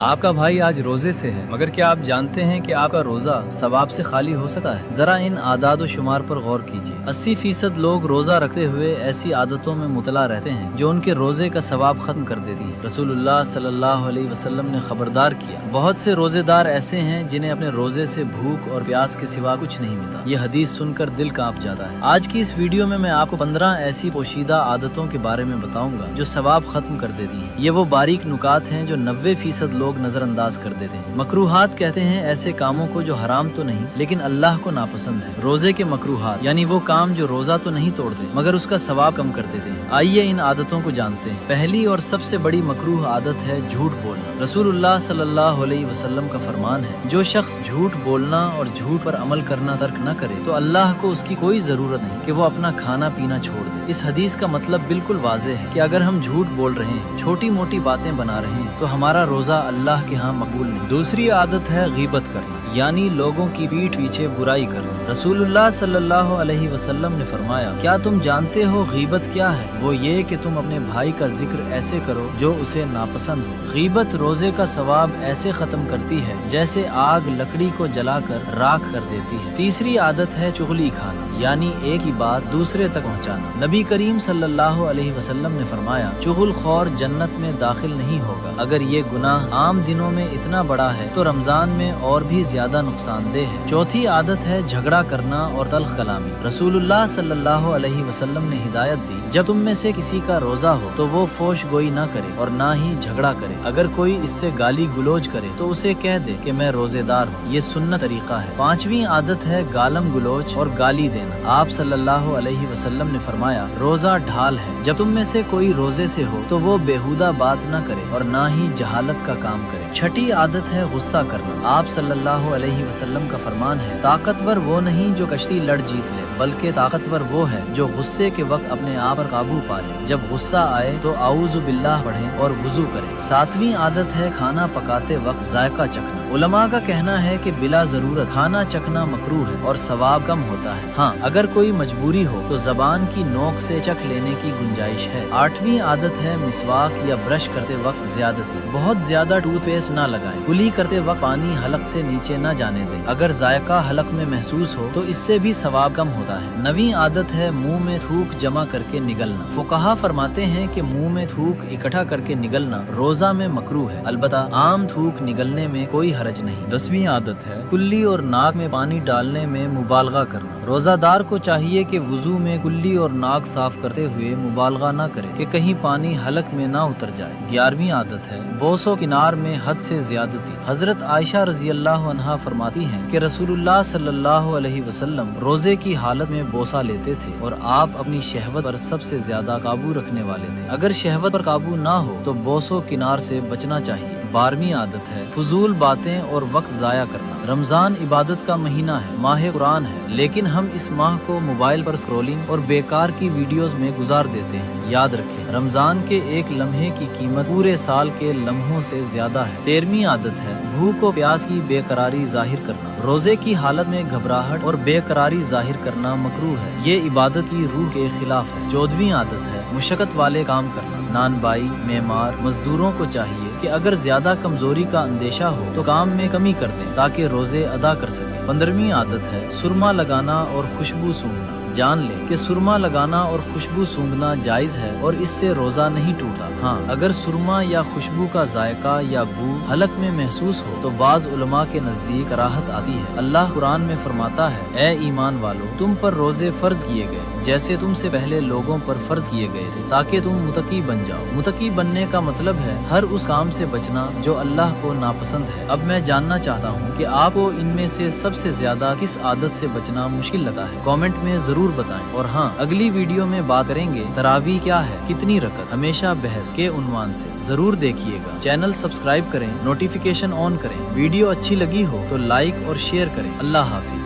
आपका भाई आज रोजे से है, मगर क्या आप जानते हैं कि आपका रोजा सवाब से खाली हो सकता है? जरा इन आदाद शुमार पर गौर कीजिए। 80% लोग रोजा रखते हुए ऐसी आदतों में मुतला रहते हैं जो उनके रोजे का सवाब खत्म कर देती है। रसूलुल्लाह सल्लल्लाहु अलैहि वसल्लम ने खबरदार किया, बहुत से रोजेदार ऐसे हैं जिन्हें अपने रोजे से भूख और प्यास के सिवा कुछ नहीं मिलता। ये हदीस सुनकर दिल कांप जाता है। आज की इस वीडियो में मैं आपको 15 ऐसी पोशीदा आदतों के बारे में बताऊंगा जो सवाब खत्म कर देती हैं। ये वो बारीक नुकात हैं जो 90% लोग नजरअंदाज कर देते हैं। मकरूहात कहते हैं ऐसे कामों को जो हराम तो नहीं लेकिन अल्लाह को नापसंद है। रोजे के मकरूहात यानी वो काम जो रोजा तो नहीं तोड़ते मगर उसका सवाब कम कर देते हैं। आइए इन आदतों को जानते हैं। पहली और सबसे बड़ी मकरूह आदत है झूठ बोलना। रसूलुल्लाह सल्लल्लाहु अलैहि वसल्लम का फरमान है, जो शख्स झूठ बोलना और झूठ पर अमल करना तर्क न करे तो अल्लाह को उसकी कोई जरूरत नहीं कि वो अपना खाना पीना छोड़ दे। इस हदीस का मतलब बिल्कुल वाज़ेह है कि अगर हम झूठ बोल रहे हैं, छोटी मोटी बातें बना रहे हैं तो हमारा रोजा अल्लाह के यहाँ मकबूल नहीं। दूसरी आदत है गीबत करना, यानी लोगों की पीठ पीछे बुराई करना। रसूलुल्लाह सल्लल्लाहु अलैहि वसल्लम ने फरमाया, क्या तुम जानते हो गीबत क्या है? वो ये कि तुम अपने भाई का जिक्र ऐसे करो जो उसे नापसंद हो। गीबत रोजे का सवाब ऐसे खत्म करती है जैसे आग लकड़ी को जलाकर राख कर देती है। तीसरी आदत है चुगली खाना, यानी एक ही बात दूसरे तक पहुँचाना। नबी करीम सल्लल्लाहु अलैहि वसल्लम ने फरमाया, चुगलखोर जन्नत में दाखिल नहीं होगा। अगर ये गुनाह आम दिनों में इतना बड़ा है तो रमजान में और भी ज्यादा नुकसानदेह है। चौथी आदत है झगड़ा करना और तल्ख कलामी। रसूलुल्लाह सल्लल्लाहु अलैहि वसल्लम ने हिदायत दी, जब तुम में से किसी का रोजा हो तो वो फोश गोई ना करे और ना ही झगड़ा करे। अगर कोई इससे गाली गुलोज करे तो उसे कह दे कि मैं रोजेदार हूँ। ये सुन्नत तरीका है। पांचवी आदत है गालम गुलोज और गाली देना। आप सल्लल्लाहु अलैहि वसल्लम ने फरमाया, रोजा ढाल है, जब तुम में से कोई रोजे से हो तो वो बेहुदा बात न करे और ना ही जहालत का काम करे। छठी आदत है गुस्सा करना। आप सल्लल्लाहु अलैहि वसल्लम का फरमान है, ताकतवर वो नहीं जो कश्ती लड़ जीत ले, बल्कि ताकतवर वो है जो गुस्से के वक्त अपने आप पर काबू पा ले। जब गुस्सा आए तो आऊज़ु बिल्लाह पढ़ें और वुजू करें। सातवीं आदत है खाना पकाते वक्त जायका चखना। उलमा का कहना है कि बिला जरूरत खाना चखना मकरूह है और सवाब कम होता है। हाँ, अगर कोई मजबूरी हो तो जबान की नोक से चख लेने की गुंजाइश है। आठवीं आदत है मिसवाक या ब्रश करते वक्त ज्यादती। बहुत ज्यादा टूथपेस्ट ना लगाएं। कुली करते वक्त पानी हलक से नीचे न जाने दें। अगर जायका हलक में महसूस हो तो इससे भी सवाब कम होता है। नवीं आदत है मुंह में थूक जमा करके निगलना। फुकहा फरमाते हैं कि मुंह में थूक इकट्ठा करके निगलना रोजा में मकरूह है, अलबत्ता आम थूक निगलने में कोई हरज नहीं। 10वीं आदत है कुल्ली और नाक में पानी डालने में मुबालगा करना। रोजादार को चाहिए कि वुजू में कुल्ली और नाक साफ करते हुए मुबालगा न करे कि कहीं पानी हलक में ना उतर जाए। 11वीं आदत है बोसो किनार में हद से ज्यादती। हजरत आयशा रजी अल्लाह अन्हा फरमाती हैं कि रसूलुल्लाह सल्लल्लाहु अलैहि वसल्लम रोजे की हालत में बोसा लेते थे और आप अपनी शहवत पर सबसे ज्यादा काबू रखने वाले थे। अगर शहवत पर काबू ना हो तो बोसो किनार से बचना चाहिए। 12वीं आदत है फजूल बातें और वक्त जाया करना। रमजान इबादत का महीना है, माह कुरान है, लेकिन हम इस माह को मोबाइल पर स्क्रोलिंग और बेकार की वीडियोस में गुजार देते हैं। याद रखें, रमजान के एक लम्हे की कीमत पूरे साल के लम्हों से ज्यादा है। 13वीं आदत है भूख और प्यास की बेकरारी जाहिर करना। रोजे की हालत में घबराहट और बेकरारी जाहिर करना मकरूह है। ये इबादत की रूह के खिलाफ है। 14वीं आदत है मुशक्कत वाले काम करना। नानबाई, मेमार, मजदूरों को चाहिए कि अगर ज्यादा कमजोरी का अंदेशा हो तो काम में कमी कर दें ताकि रोजे अदा कर सकें। 15वीं आदत है सुरमा लगाना और खुशबू सूंघना। जान लें कि सुरमा लगाना और खुशबू सूंघना जायज है और इससे रोजा नहीं टूटता। हाँ, अगर सुरमा या खुशबू का जायका या बू हलक में महसूस हो तो बाज उलमा के नजदीक राहत आती है। अल्लाह कुरान में फरमाता है, ए ईमान वालों, तुम पर रोजे फर्ज किए गए जैसे तुमसे पहले लोगों पर फर्ज किए गए थे ताकि तुम मुतकी बन जाओ। मुतकी बनने का मतलब है हर उस काम से बचना जो अल्लाह को नापसंद है। अब मैं जानना चाहता हूँ कि आपको इनमें से सबसे ज्यादा किस आदत से बचना मुश्किल लगता है। कमेंट में जरूर बताएं। और हाँ, अगली वीडियो में बात करेंगे तरावी क्या है, कितनी रकत, हमेशा बहस के उन्वान से। जरूर देखिएगा। चैनल सब्सक्राइब करें, नोटिफिकेशन ऑन करें। वीडियो अच्छी लगी हो तो लाइक और शेयर करें। अल्लाह हाफिज।